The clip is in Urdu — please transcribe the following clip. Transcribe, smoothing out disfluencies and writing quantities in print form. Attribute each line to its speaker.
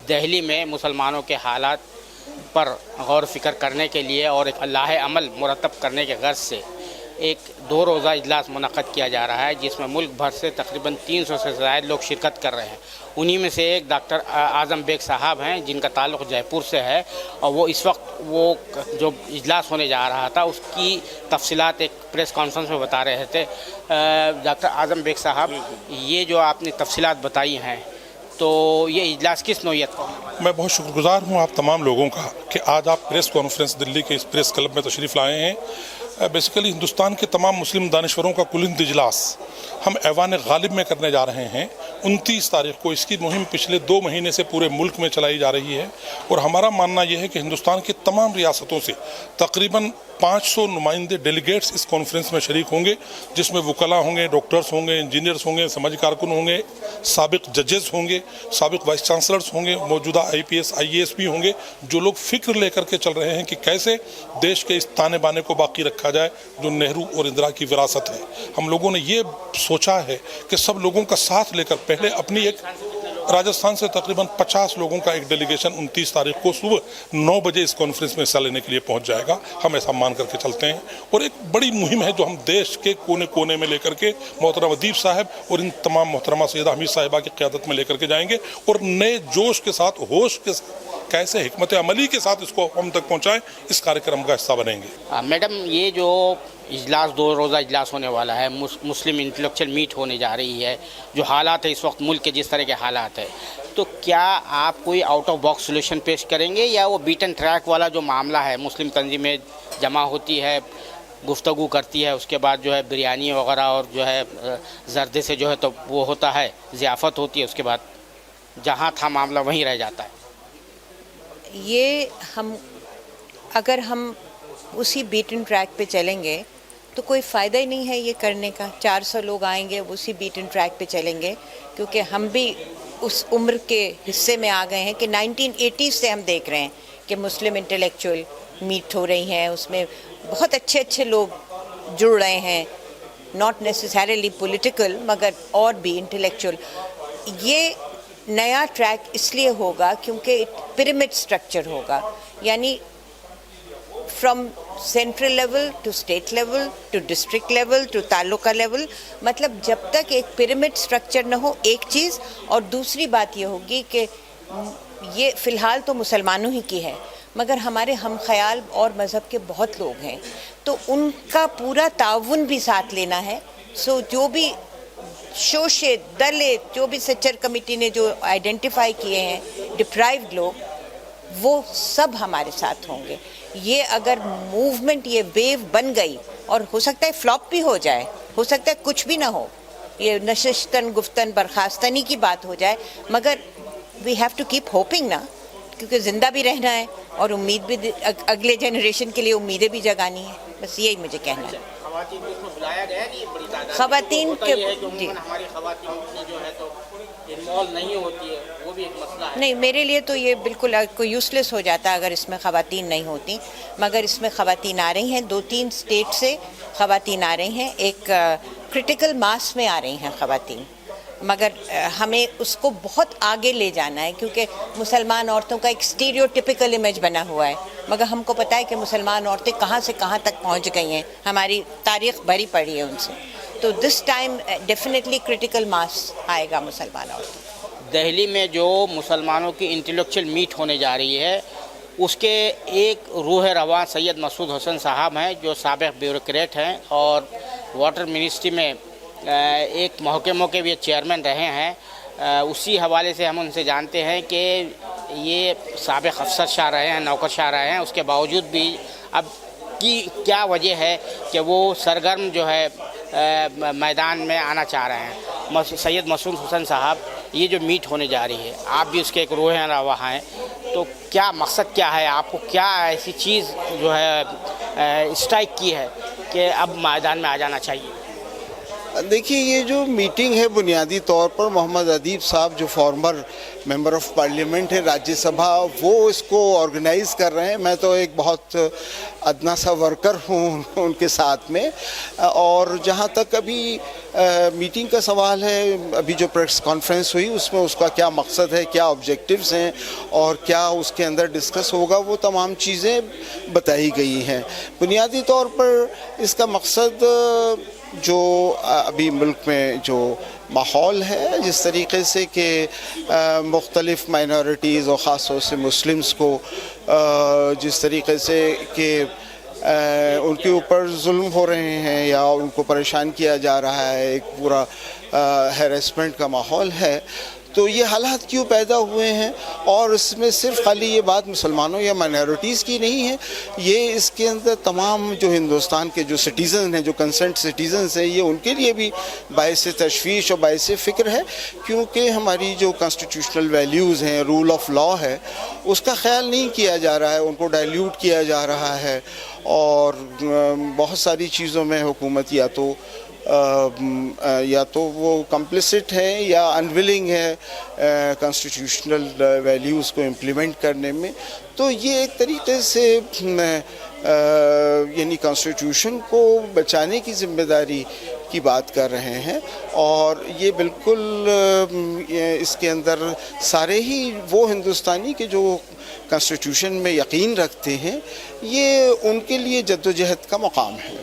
Speaker 1: دہلی میں مسلمانوں کے حالات پر غور و فکر کرنے کے لیے اور ایک لاہ عمل مرتب کرنے کے غرض سے ایک 2 روزہ اجلاس منعقد کیا جا رہا ہے، جس میں ملک بھر سے تقریباً 300 سے زائد لوگ شرکت کر رہے ہیں۔ انہی میں سے ایک ڈاکٹر اعظم بیگ صاحب ہیں، جن کا تعلق جے پور سے ہے، اور وہ اس وقت وہ جو اجلاس ہونے جا رہا تھا اس کی تفصیلات ایک پریس کانفرنس میں بتا رہے تھے۔ ڈاکٹر اعظم بیگ صاحب، یہ جو آپ نے تفصیلات بتائی ہیں، تو یہ اجلاس کس نوعیت کا؟
Speaker 2: میں بہت شکر گزار ہوں آپ تمام لوگوں کا کہ آج آپ پریس کانفرنس دلی کے اس پریس کلب میں تشریف لائے ہیں۔ بیسیکلی ہندوستان کے تمام مسلم دانشوروں کا کلند اجلاس ہم ایوان غالب میں کرنے جا رہے ہیں 29 تاریخ کو۔ اس کی مہم پچھلے 2 مہینے سے پورے ملک میں چلائی جا رہی ہے، اور ہمارا ماننا یہ ہے کہ ہندوستان کی تمام ریاستوں سے تقریباً 500 نمائندے ڈیلیگیٹس اس کانفرنس میں شریک ہوں گے، جس میں وکلاء ہوں گے، ڈاکٹرز ہوں گے، انجینئرز ہوں گے، سماجی کارکن ہوں گے، سابق ججز ہوں گے، سابق وائس چانسلرز ہوں گے، موجودہ IPS IAS بھی ہوں گے، جو لوگ فکر لے کر کے چل رہے ہیں کہ کیسے دیش کے اس تانے بانے کو باقی رکھا جائے جو نہرو اور اندرا کی وراثت ہے۔ ہم لوگوں نے یہ سوچا ہے کہ سب لوگوں کا ساتھ لے کر پہلے اپنی ایک راجستھان سے تقریباً 50 لوگوں کا ایک ڈیلیگیشن 29 تاریخ کو صبح 9 بجے اس کانفرنس میں حصہ لینے کے لیے پہنچ جائے گا۔ ہم ایسا مان کر کے چلتے ہیں، اور ایک بڑی مہم ہے جو ہم دیش کے کونے کونے میں لے کر کے محترم ادیب صاحب اور ان تمام محترمہ سیدہ حمید صاحبہ کی قیادت میں لے کر کے جائیں گے، اور نئے جوش کے ساتھ، ہوش کے ساتھ، کیسے حکمت عملی کے ساتھ اس کو ہم تک پہنچائیں، اس کارکرم کا حصہ بنیں گے۔
Speaker 1: میڈم، یہ جو اجلاس 2 روزہ اجلاس ہونے والا ہے، مسلم انٹلیکچوئل میٹ ہونے جا رہی ہے، جو حالات ہے اس وقت ملک کے جس طرح کے حالات ہے، تو کیا آپ کوئی آؤٹ آف باکس سولوشن پیش کریں گے، یا وہ بیٹ اینڈ ٹریک والا جو معاملہ ہے، مسلم تنظیمیں جمع ہوتی ہے، گفتگو کرتی ہے، اس کے بعد جو ہے بریانی وغیرہ اور جو ہے زردے سے جو ہے تو وہ ہوتا ہے، ضیافت ہوتی ہے، اس کے بعد جہاں تھا معاملہ وہیں رہ جاتا ہے؟
Speaker 3: یہ اگر ہم اسی بیٹ اینڈ ٹریک پہ چلیں گے تو کوئی فائدہ ہی نہیں ہے یہ کرنے کا۔ 400 لوگ آئیں گے، اسی بیٹ اینڈ ٹریک پہ چلیں گے، کیونکہ ہم بھی اس عمر کے حصے میں آ گئے ہیں کہ 1980 سے ہم دیکھ رہے ہیں کہ مسلم انٹلیکچوئل میٹ ہو رہی ہیں، اس میں بہت اچھے اچھے لوگ جڑ رہے ہیں، ناٹ نیسیسریلی پولیٹیکل مگر اور بھی انٹلیکچوئل۔ یہ نیا ٹریک اس لیے ہوگا کیونکہ پیرامڈ سٹرکچر ہوگا، یعنی from central level to state level to district level to taluka level, مطلب جب تک ایک پیرامڈ سٹرکچر نہ ہو ایک چیز، اور دوسری بات یہ ہوگی کہ یہ فی الحال تو مسلمانوں ہی کی ہے، مگر ہمارے ہم خیال اور مذہب کے بہت لوگ ہیں، تو ان کا پورا تعاون بھی ساتھ لینا ہے۔ سو جو بھی شوشے دلت، جو بھی سچر کمیٹی نے جو آئیڈینٹیفائی کیے ہیں ڈپرائیوڈ لوگ، وہ سب ہمارے ساتھ ہوں گے۔ یہ اگر موومنٹ، یہ ویو بن گئی، اور ہو سکتا ہے فلاپ بھی ہو جائے، ہو سکتا ہے کچھ بھی نہ ہو، یہ نشستن گفتن برخاستنی کی بات ہو جائے، مگر we have to keep hoping نا، کیونکہ زندہ بھی رہنا ہے اور امید بھی اگلے جنریشن کے لیے امیدیں بھی جگانی ہیں۔ بس یہی مجھے کہنا ہے۔
Speaker 1: خواتین کو اس میں بلایا گیا کہ بڑی تعداد
Speaker 3: خواتین کے
Speaker 1: جی، ہماری خواتین جو ہے تو انوالو نہیں ہوتی ہے، وہ بھی ایک مسئلہ ہے۔
Speaker 3: نہیں، میرے لیے تو یہ بالکل یوز لیس ہو جاتا اگر اس میں خواتین نہیں ہوتی، مگر اس میں خواتین آ رہی ہیں، 2-3 اسٹیٹ سے خواتین آ رہی ہیں، ایک کرٹیکل ماس میں آ رہی ہیں خواتین، مگر ہمیں اس کو بہت آگے لے جانا ہے، کیونکہ مسلمان عورتوں کا ایک اسٹیریوٹیپیکل امیج بنا ہوا ہے، مگر ہم کو پتہ ہے کہ مسلمان عورتیں کہاں سے کہاں تک پہنچ گئی ہیں، ہماری تاریخ بھری پڑی ہے ان سے، تو دس ٹائم ڈیفینیٹلی کرٹیکل ماس آئے گا مسلمان عورتوں۔
Speaker 1: دہلی میں جو مسلمانوں کی انٹلیکچوئل میٹ ہونے جا رہی ہے، اس کے ایک روح رواں سید مسعود حسن صاحب ہیں، جو سابق بیوروکریٹ ہیں اور واٹر منسٹری میں ایک محکموں کے بھی چیئرمین رہے ہیں۔ اسی حوالے سے ہم ان سے جانتے ہیں کہ یہ سابق افسر شاہ رہے ہیں، نوکر شاہ رہے ہیں، اس کے باوجود بھی اب کی کیا وجہ ہے کہ وہ سرگرم جو ہے میدان میں آنا چاہ رہے ہیں۔ سید مسعود حسن صاحب، یہ جو میٹ ہونے جا رہی ہے، آپ بھی اس کے ایک روح رواں ہیں، تو کیا مقصد کیا ہے؟ آپ کو کیا ایسی چیز جو ہے اسٹرائک کی ہے کہ اب میدان میں آ جانا چاہیے؟
Speaker 4: دیکھیے یہ جو میٹنگ ہے بنیادی طور پر محمد ادیب صاحب جو فارمر ممبر آف پارلیمنٹ ہے راجیہ سبھا، وہ اس کو آرگنائز کر رہے ہیں. میں تو ایک بہت ادنا سا ورکر ہوں ان کے ساتھ میں. اور جہاں تک ابھی میٹنگ کا سوال ہے، ابھی جو پریس کانفرنس ہوئی اس میں اس کا کیا مقصد ہے، کیا آبجیکٹیوز ہیں اور کیا اس کے اندر ڈسکس ہوگا، وہ تمام چیزیں بتائی گئی ہیں. بنیادی طور پر اس کا مقصد جو ابھی ملک میں جو ماحول ہے، جس طریقے سے کہ مختلف مائنورٹیز اور خاص طور سے مسلمز کو جس طریقے سے کہ ان کے اوپر ظلم ہو رہے ہیں یا ان کو پریشان کیا جا رہا ہے، ایک پورا ہیراسمنٹ کا ماحول ہے، تو یہ حالات کیوں پیدا ہوئے ہیں. اور اس میں صرف خالی یہ بات مسلمانوں یا مائنورٹیز کی نہیں ہے، یہ اس کے اندر تمام جو ہندوستان کے جو سٹیزن ہیں، جو کنسرنٹ سٹیزنز ہیں، یہ ان کے لیے بھی باعث تشویش اور باعث فکر ہے، کیونکہ ہماری جو کانسٹیٹیوشنل ویلیوز ہیں، رول آف لا ہے، اس کا خیال نہیں کیا جا رہا ہے، ان کو ڈائلیوٹ کیا جا رہا ہے. اور بہت ساری چیزوں میں حکومت یا تو وہ کمپلسٹ ہے یا انولنگ ہے کانسٹیٹیوشنل ویلیوز کو امپلیمنٹ کرنے میں. تو یہ ایک طریقے سے یعنی کانسٹیٹیوشن کو بچانے کی ذمہ داری کی بات کر رہے ہیں. اور یہ بالکل اس کے اندر سارے ہی وہ ہندوستانی کے جو کانسٹیٹیوشن میں یقین رکھتے ہیں، یہ ان کے لیے جدوجہد کا مقام ہے.